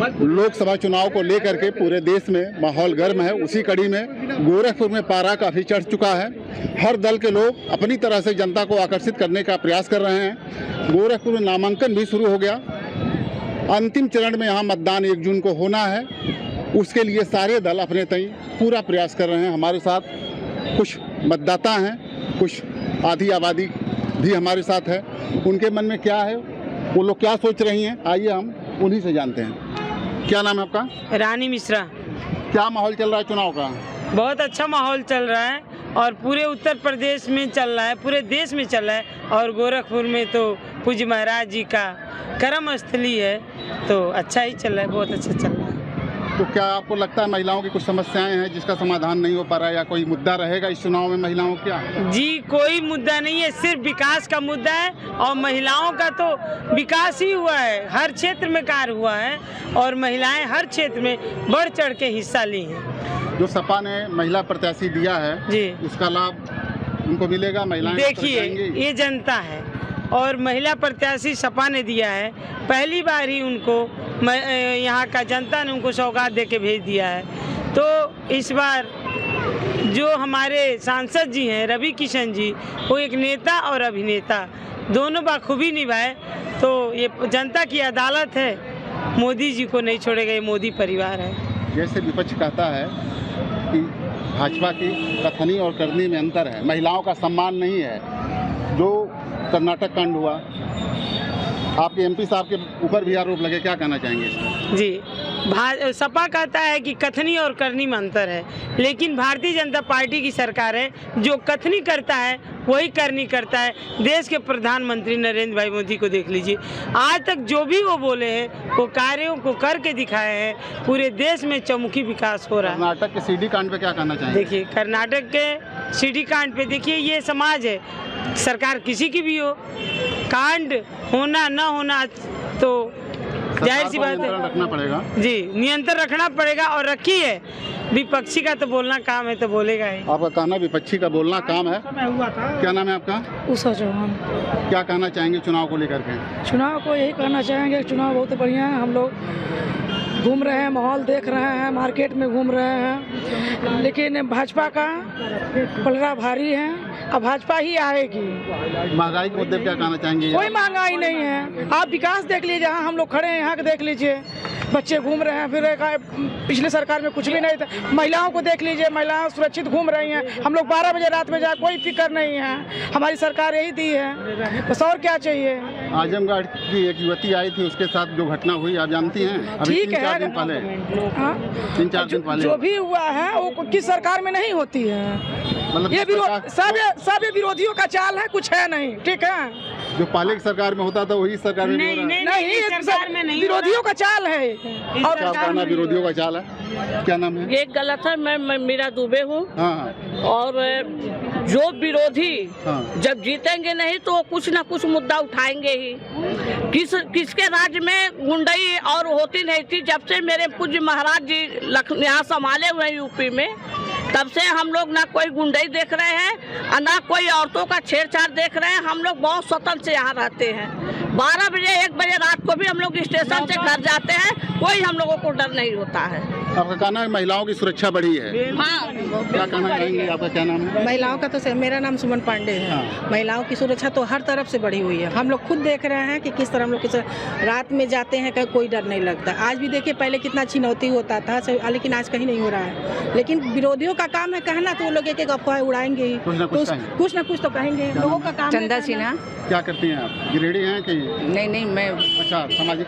लोकसभा चुनाव को लेकर के पूरे देश में माहौल गर्म है। उसी कड़ी में गोरखपुर में पारा काफ़ी चढ़ चुका है। हर दल के लोग अपनी तरह से जनता को आकर्षित करने का प्रयास कर रहे हैं। गोरखपुर में नामांकन भी शुरू हो गया। अंतिम चरण में यहाँ मतदान 1 जून को होना है। उसके लिए सारे दल अपने तय पूरा प्रयास कर रहे हैं। हमारे साथ कुछ मतदाता हैं, कुछ आधी आबादी भी हमारे साथ है। उनके मन में क्या है, वो लोग क्या सोच रही हैं, आइए हम उन्हीं से जानते हैं। क्या नाम है आपका? रानी मिश्रा। क्या माहौल चल रहा है चुनाव का? बहुत अच्छा माहौल चल रहा है और पूरे उत्तर प्रदेश में चल रहा है, पूरे देश में चल रहा है। और गोरखपुर में तो पूज्य महाराज जी का कर्म स्थली है, तो अच्छा ही चल रहा है, बहुत अच्छा चल रहा है। तो क्या आपको लगता है महिलाओं की कुछ समस्याएं हैं जिसका समाधान नहीं हो पा रहा है, या कोई मुद्दा रहेगा इस चुनाव में महिलाओं का? जी कोई मुद्दा नहीं है, सिर्फ विकास का मुद्दा है। और महिलाओं का तो विकास ही हुआ है, हर क्षेत्र में कार्य हुआ है और महिलाएं हर क्षेत्र में बढ़ चढ़ के हिस्सा ली हैं। जो सपा ने महिला प्रत्याशी दिया है जी, उसका लाभ उनको मिलेगा? महिलाएं देखिए, ये जनता है और महिला प्रत्याशी सपा ने दिया है। पहली बार ही उनको यहाँ का जनता ने उनको सौगात दे के भेज दिया है। तो इस बार जो हमारे सांसद जी हैं रवि किशन जी, वो एक नेता और अभिनेता दोनों बाखूबी निभाए। तो ये जनता की अदालत है, मोदी जी को नहीं छोड़ेगा, ये मोदी परिवार है। जैसे विपक्ष कहता है कि भाजपा की कथनी और करनी में अंतर है, महिलाओं का सम्मान नहीं है। जो कर्नाटक कांड हुआ, आपके एमपी साहब के ऊपर भी आरोप लगे, क्या कहना चाहेंगे इसमें? जी, सपा कहता है कि कथनी और करनी में अंतर है, लेकिन भारतीय जनता पार्टी की सरकार है, जो कथनी करता है वही करनी करता है। देश के प्रधानमंत्री नरेंद्र भाई मोदी को देख लीजिए, आज तक जो भी वो बोले हैं वो कार्यों को करके दिखाए हैं। पूरे देश में चौमुखी विकास हो रहा है। कर्नाटक के सीडी कांड पे क्या कहना चाहेंगे? देखिए, कर्नाटक के सीडी कांड पे देखिए, ये समाज है, सरकार किसी की भी हो, कांड होना ना होना तो जाहिर सी बात है, रखना पड़ेगा। जी, नियंत्रण रखना पड़ेगा और रखी है। विपक्षी का तो बोलना काम है, तो बोलेगा ही। आपका कहना विपक्षी का बोलना काम है। क्या नाम है आपका? उषा चौहान। क्या कहना चाहेंगे चुनाव को लेकर के? चुनाव को यही कहना चाहेंगे, चुनाव बहुत बढ़िया है। हम लोग घूम रहे हैं, माहौल देख रहे हैं, मार्केट में घूम रहे हैं, लेकिन भाजपा का पलड़ा भारी है, अब भाजपा ही आएगी। महंगाई के मुद्दे पर क्या कहना चाहेंगे? कोई महंगाई नहीं है, आप विकास देख लीजिए, जहाँ हम लोग खड़े हैं यहाँ के देख लीजिए, बच्चे घूम रहे हैं। फिर पिछले सरकार में कुछ भी नहीं था। महिलाओं को देख लीजिए, महिलाएं सुरक्षित घूम रही हैं। हम लोग 12 बजे रात में जाए, कोई फिक्र नहीं है, हमारी सरकार यही दी है, बस और क्या चाहिए। आजमगढ़ की एक युवती आई थी, उसके साथ जो घटना हुई आप जानती हैं? ठीक है, 3-4 दिन पहले, 3-4 दिन पहले जो भी हुआ है वो किस सरकार में नहीं होती है। मतलब ये सब विरोधियों का चाल है, कुछ है नहीं। ठीक है, जो पहले की सरकार में होता था वही सरकार में नहीं, विरोधियों का चाल है। और क्या कहना विरोधियों का चाल है? क्या नाम है? ये गलत है। मैं मीरा दुबे हूँ। हाँ। और जो विरोधी जब जीतेंगे नहीं तो वो कुछ ना कुछ मुद्दा उठाएंगे ही। किसके राज्य में गुंडई और होती नहीं थी? जब से मेरे पूज्य महाराज जी यहाँ संभाले हुए हैं यूपी में, तब से हम लोग ना कोई गुंडई देख रहे हैं और ना कोई औरतों का छेड़छाड़ देख रहे हैं। हम लोग बहुत स्वतंत्र से यहाँ रहते हैं। 12 बजे 1 बजे रात को भी हम लोग स्टेशन से घर जाते हैं, कोई हम लोगों को डर नहीं होता है। आपका कहना है महिलाओं की सुरक्षा बढ़ी है? हाँ। क्या कहना चाहेंगे? आपका क्या नाम है? महिलाओं का तो मेरा नाम सुमन पांडे है। हाँ। महिलाओं की सुरक्षा तो हर तरफ से बढ़ी हुई है। हम लोग खुद देख रहे हैं कि किस तरह हम लोग रात में जाते हैं, कहीं कोई डर नहीं लगता। आज भी देखिए, पहले कितना चुनौती होता था, लेकिन आज कहीं नहीं हो रहा है। लेकिन विरोधियों का काम है कहना, तो वो लोग एक अफवाह उड़ाएंगे ही, कुछ न कुछ तो कहेंगे। लोगों का काम। चंदा सिन्हा। क्या करती हैं आप? गिरिडीह हैं कि? नहीं, मैं। अच्छा, सामाजिक।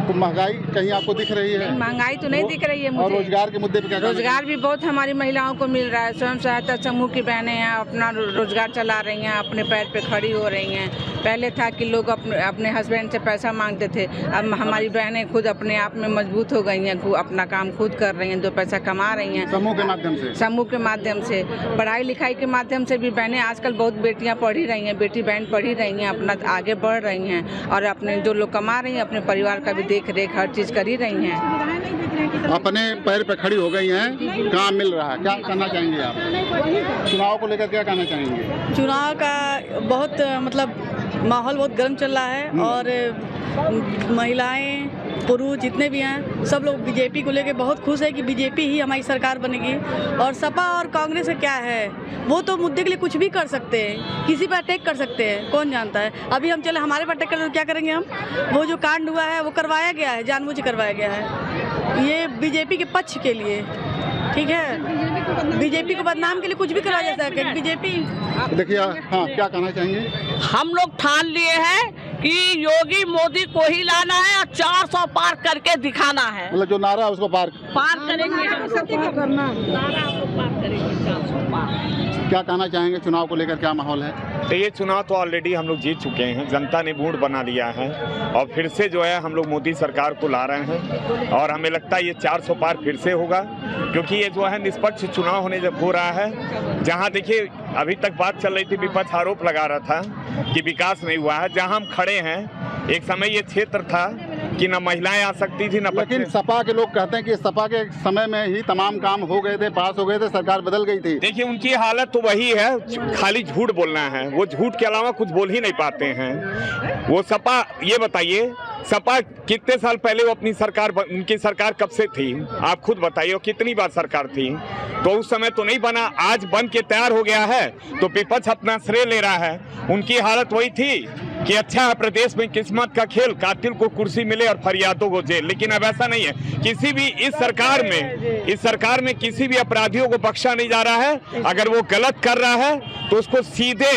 तो महंगाई कहीं आपको दिख रही है? महंगाई तो नहीं दिख रही है मुझे। और रोजगार के मुद्दे पे क्या? रोजगार भी बहुत हमारी महिलाओं को मिल रहा है। स्वयं सहायता समूह की बहनें हैं, अपना रोजगार चला रही हैं, अपने पैर पे खड़ी हो रही हैं। पहले था कि लोग अपने हस्बैंड से पैसा मांगते थे, अब हमारी बहनें खुद अपने आप में मजबूत हो गई हैं, अपना काम खुद कर रही हैं, 2 पैसा कमा रही हैं समूह के माध्यम से। समूह के माध्यम से, पढ़ाई लिखाई के माध्यम से भी बहनें आजकल बहुत बेटियाँ पढ़ ही रही हैं, बेटी बहन पढ़ ही रही हैं, अपना आगे बढ़ रही हैं और अपने जो लोग कमा रही हैं अपने परिवार का भी देख रेख हर चीज़ कर ही रही हैं। अपने पैर पे खड़ी हो गई हैं, काम मिल रहा है। क्या कहना चाहेंगे आप? चुनाव को लेकर क्या कहना चाहेंगे? चुनाव का बहुत मतलब माहौल बहुत गर्म चल रहा है और महिलाएं पुरुष जितने भी हैं सब लोग बीजेपी को लेके बहुत खुश है कि बीजेपी ही हमारी सरकार बनेगी। और सपा और कांग्रेस का क्या है, वो तो मुद्दे के लिए कुछ भी कर सकते हैं, किसी पर अटैक कर सकते हैं, कौन जानता है। अभी हम चले हमारे पर अटैक करें तो क्या करेंगे हम। वो जो कांड हुआ है वो करवाया गया है, जानबूझ के करवाया गया है, ये बीजेपी के पक्ष के लिए, ठीक है। बीजेपी को बदनाम के लिए कुछ भी करा जा सकता है। बीजेपी देखिए, हाँ, क्या कहना चाहेंगे? हम लोग ठान लिए हैं कि योगी मोदी को ही लाना है और 400 पार करके दिखाना है। मतलब जो नारा है उसको पार करेंगे हम लोग, नारा को पार करेंगे 400 पार। क्या कहना चाहेंगे? चुनाव को लेकर क्या माहौल है? तो ये चुनाव तो ऑलरेडी हम लोग जीत चुके हैं, जनता ने मूड बना लिया है और फिर से जो है हम लोग मोदी सरकार को ला रहे हैं और हमें लगता है ये 400 पार फिर से होगा, क्योंकि ये जो है निष्पक्ष चुनाव हो रहा है। जहां देखिए अभी तक बात चल रही थी, विपक्ष आरोप लगा रहा था कि विकास नहीं हुआ है। जहां हम खड़े हैं, एक समय ये क्षेत्र था कि न महिलाएं आ सकती थी, न लेकिन सपा के लोग कहते हैं कि सपा के समय में ही तमाम काम हो गए थे, पास हो गए थे, सरकार बदल गई थी। देखिए उनकी हालत तो वही है, खाली झूठ बोलना है, वो झूठ के अलावा कुछ बोल ही नहीं पाते हैं। वो सपा, ये बताइए सपा कितने साल पहले वो अपनी सरकार, उनकी सरकार कब से थी आप खुद बताइए, और कितनी बार सरकार थी? तो उस समय तो नहीं बना, आज बन के तैयार हो गया है तो विपक्ष अपना श्रेय ले रहा है। उनकी हालत वही थी कि अच्छा है प्रदेश में किस्मत का खेल, कातिल को कुर्सी मिले और फरियादों को जेल। लेकिन अब ऐसा नहीं है, किसी भी इस सरकार में किसी भी अपराधियों को बख्शा नहीं जा रहा है। अगर वो गलत कर रहा है तो उसको सीधे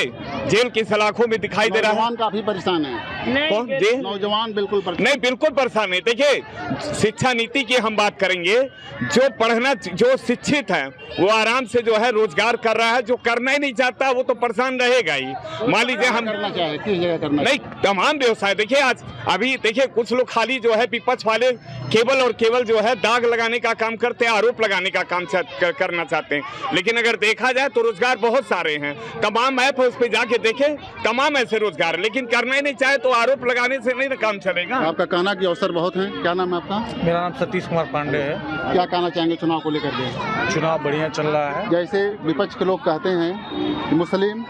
जेल की सलाखों में दिखाई दे रहा है। नौजवान काफी परेशान है। कौन जी? नौजवान बिल्कुल नहीं, बिल्कुल परेशान नहीं। देखिए शिक्षा नीति की हम बात करेंगे, जो पढ़ना, जो शिक्षित है वो आराम से जो है रोजगार कर रहा है, जो करना ही नहीं चाहता वो तो परेशान रहेगा ही। मान लीजिए हम करना चाहे किस जगह करना नहीं, तमाम व्यवसाय देखिए आज अभी देखिए कुछ लोग खाली जो है विपक्ष वाले केवल और केवल जो है दाग लगाने का काम करते हैं, आरोप लगाने का काम करना चाहते हैं। लेकिन अगर देखा जाए तो रोजगार बहुत सारे हैं, तमाम ऐप उस पर जाके देखे, तमाम ऐसे रोजगार, लेकिन करना ही नहीं चाहे तो आरोप लगाने से नहीं काम चलेगा। आपका कहना कि अवसर बहुत है। क्या नाम है आपका? मेरा नाम सतीश कुमार पांडे है। क्या कहना चाहेंगे चुनाव को लेकर के? चुनाव बढ़िया चल रहा है। जैसे विपक्ष के लोग कहते हैं कि मुस्लिम,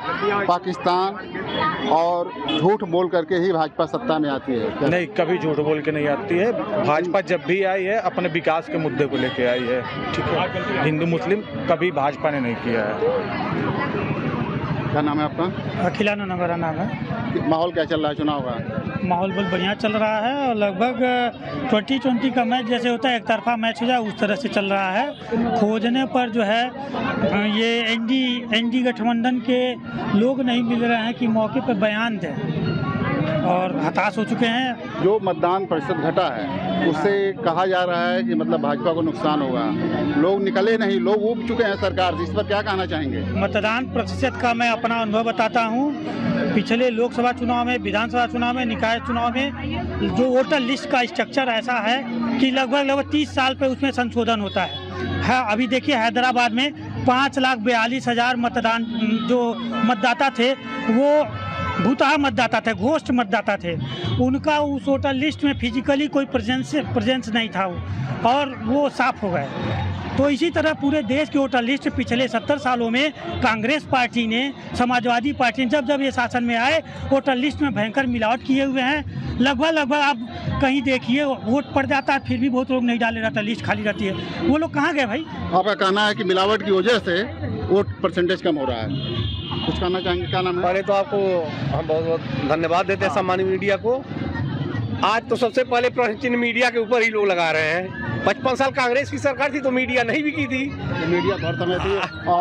पाकिस्तान और झूठ बोल करके ही भाजपा सत्ता में आती है। नहीं, कभी झूठ बोल के नहीं आती है। भाजपा जब भी आई है अपने विकास के मुद्दे को लेके आई है, ठीक है। हिंदू मुस्लिम कभी भाजपा ने नहीं किया है। क्या नाम है आपका? अखिलाना मेरा नाम है। माहौल क्या चल रहा है चुनाव का? माहौल बहुत बढ़िया चल रहा है और लगभग 2020 का मैच जैसे होता है एक तरफा मैच हो जाए उस तरह से चल रहा है। खोजने पर जो है ये एनडी गठबंधन के लोग नहीं मिल रहे हैं कि मौके पर बयान दें और हताश हो चुके हैं। जो मतदान प्रतिशत घटा है उससे कहा जा रहा है कि मतलब भाजपा को नुकसान होगा, लोग निकले नहीं, लोग उब चुके हैं सरकार से। इस पर क्या कहना चाहेंगे? मतदान प्रतिशत का मैं अपना अनुभव बताता हूँ। पिछले लोकसभा चुनाव में, विधानसभा चुनाव में, निकाय चुनाव में जो वोटर लिस्ट का स्ट्रक्चर ऐसा है कि लगभग 30 साल पे उसमें संशोधन होता है। अभी देखिए हैदराबाद में 5,42,000 मतदान जो मतदाता थे वो भूतहा मतदाता थे, घोस्ट मतदाता थे। उनका उस वोटर लिस्ट में फिजिकली कोई प्रेजेंस नहीं था और वो साफ हो गए। तो इसी तरह पूरे देश की वोटर लिस्ट पिछले 70 सालों में कांग्रेस पार्टी ने, समाजवादी पार्टी ने जब ये शासन में आए वोटर लिस्ट में भयंकर मिलावट किए हुए हैं। लगभग आप कहीं देखिए वोट पड़ जाता है फिर भी बहुत लोग नहीं डाले रहता, लिस्ट खाली रहती है। वो लोग कहाँ गए भाई? आपका कहना है कि मिलावट की वजह से वोट परसेंटेज कम हो रहा है, कुछ कहना चाहेंगे? क्या नाम है? पहले तो आपको हम बहुत बहुत धन्यवाद देते हैं सम्मानित मीडिया को। आज तो सबसे पहले प्रश्न चिन्ह मीडिया के ऊपर ही लोग लगा रहे हैं। 55 साल कांग्रेस की सरकार थी तो मीडिया नहीं भी की थी, मीडिया हर समय थी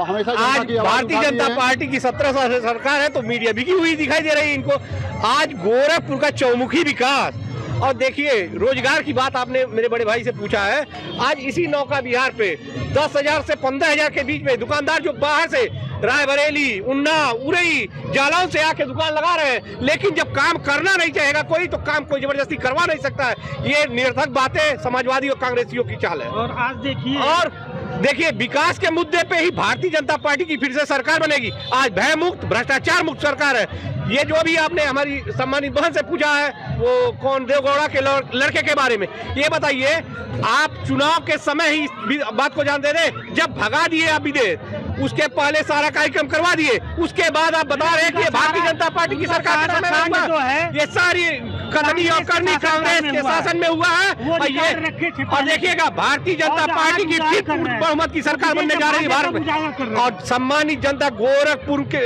हमेशा। आज भारतीय जनता पार्टी की 17 साल से सरकार है तो मीडिया बिकी हुई दिखाई दे रही है इनको। आज गोरखपुर का चौमुखी विकास और देखिए रोजगार की बात आपने मेरे बड़े भाई से पूछा है। आज इसी नौका विहार पे 10,000 से 15,000 के बीच में दुकानदार जो बाहर से रायबरेली, उन्नाव, उरई, जालौन से आके दुकान लगा रहे हैं, लेकिन जब काम करना नहीं चाहेगा कोई तो काम कोई जबरदस्ती करवा नहीं सकता है। ये निरर्थक बातें समाजवादी और कांग्रेसियों की चाल है। और आज देखिए विकास के मुद्दे पे ही भारतीय जनता पार्टी की फिर से सरकार बनेगी। आज भय मुक्त, भ्रष्टाचार मुक्त सरकार है। ये जो भी आपने हमारी सम्मानित बहन से पूछा है वो कौन देवगौड़ा के लड़के के बारे में, ये बताइए आप चुनाव के समय ही बात को जानते थे। जब भगा दिए आप विदेश, उसके पहले सारा कार्यक्रम करवा दिए, उसके बाद आप बता रहे हैं कि भारतीय जनता पार्टी की सरकार के समय में ये सारी कतनी और करनी कांग्रेस के शासन में हुआ है। और देखिएगा भारतीय जनता पार्टी की फिर बहुमत की सरकार बनने जा रही है भारत में। और सम्मानित जनता गोरखपुर के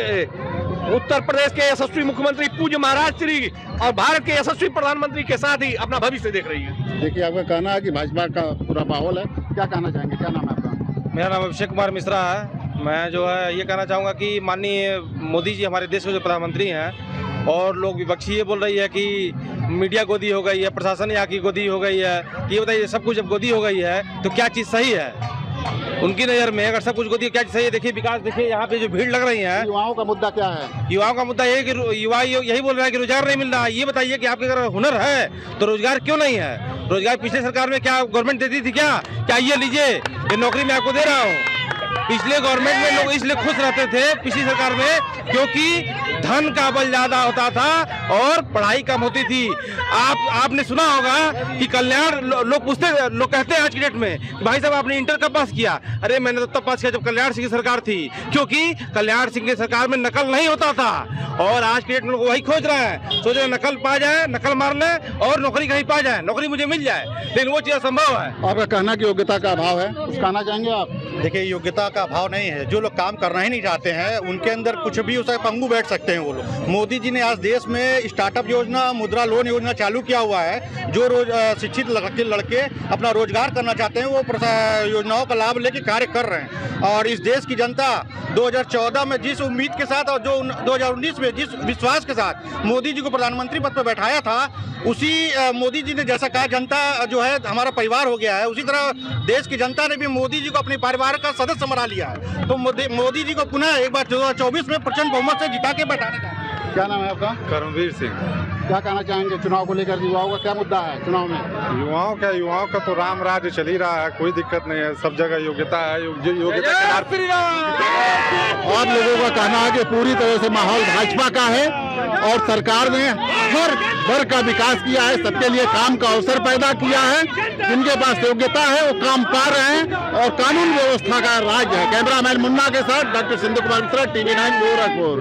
उत्तर प्रदेश के यशस्वी मुख्यमंत्री पूज्य महाराज श्री और भारत के यशस्वी प्रधानमंत्री के साथ ही अपना भविष्य देख रही है। देखिए, आपका कहना है कि भाजपा का पूरा माहौल है, क्या कहना चाहेंगे? क्या नाम है आपका? मेरा नाम अभिषेक कुमार मिश्रा है। मैं जो है ये कहना चाहूँगा कि माननीय मोदी जी हमारे देश के जो प्रधानमंत्री हैं और लोग विपक्षी ये बोल रही है कि मीडिया गोदी हो गई है, प्रशासन यहाँ की गोदी हो गई है। ये बताइए, सब कुछ जब गोदी हो गई है तो क्या चीज़ सही है उनकी नज़र में? अगर सब कुछ गोदी क्या चीज़ सही है? देखिए विकास, देखिए यहाँ पे जो भीड़ लग रही है। युवाओं का मुद्दा क्या है? युवाओं का मुद्दा ये है कि युवा यही बोल रहा है कि रोजगार नहीं मिल रहा है। ये बताइए कि आपके अगर हुनर है तो रोजगार क्यों नहीं है? रोजगार पिछले सरकार में क्या गवर्नमेंट देती थी क्या ये लीजिए, ये नौकरी मैं आपको दे रहा हूँ। पिछले गवर्नमेंट में लोग इसलिए खुश रहते थे पिछली सरकार में क्योंकि धन का बल ज्यादा होता था और पढ़ाई कम होती थी। आपने सुना होगा कि कल्याण, लोग कहते हैं आज की डेट में कि भाई साहब आपने इंटर कब पास किया? अरे मैंने तो तब पास किया जब कल्याण सिंह की सरकार थी, क्योंकि कल्याण सिंह की सरकार में नकल नहीं होता था। और आज की डेट में लोग वही खोज रहे हैं, सोच रहे नकल पा जाए, नकल मार ले और नौकरी कहीं पा जाए, नौकरी मुझे मिल जाए, लेकिन वो चीज असंभव है। आपका कहना कि योग्यता का अभाव है, कुछ कहना चाहेंगे आप? देखिए, योग्यता का अभाव नहीं है। जो लोग काम करना ही नहीं चाहते हैं उनके अंदर कुछ भी उसे पंगु बैठ सकते हैं वो लोग। मोदी जी ने आज देश में स्टार्टअप योजना, मुद्रा लोन योजना चालू किया हुआ है। जो शिक्षित लड़के अपना रोजगार करना चाहते हैं वो योजनाओं का लाभ लेके कार्य कर रहे हैं। और इस देश की जनता 2014 में जिस उम्मीद के साथ और जो 2019 में जिस विश्वास के साथ मोदी जी को प्रधानमंत्री पद पर बैठाया था, उसी मोदी जी ने जैसा कहा जनता जो है हमारा परिवार हो गया है, उसी तरह देश की जनता ने भी मोदी जी को अपने परिवार का सदस्य बना लिया है। तो मोदी जी को पुनः एक बार 2024 में प्रचंड बहुमत से जिता के बैठाना चाहिए। क्या नाम है आपका? कर्मवीर सिंह। क्या कहना चाहेंगे चुनाव को लेकर? युवाओं का क्या मुद्दा है चुनाव में? युवाओं का तो राम राज्य चल ही रहा है, कोई दिक्कत नहीं है, सब जगह योग्यता है। योग्यता और लोगों का कहना है कि पूरी तरह से माहौल भाजपा का है और सरकार ने हर वर्ग का विकास किया है, सबके लिए काम का अवसर पैदा किया है। जिनके पास योग्यता है वो काम पा रहे हैं और कानून व्यवस्था का राज है। कैमरामैन मुन्ना के साथ डॉक्टर सिंधु कुमार मिश्रा, TV9 गोरखपुर।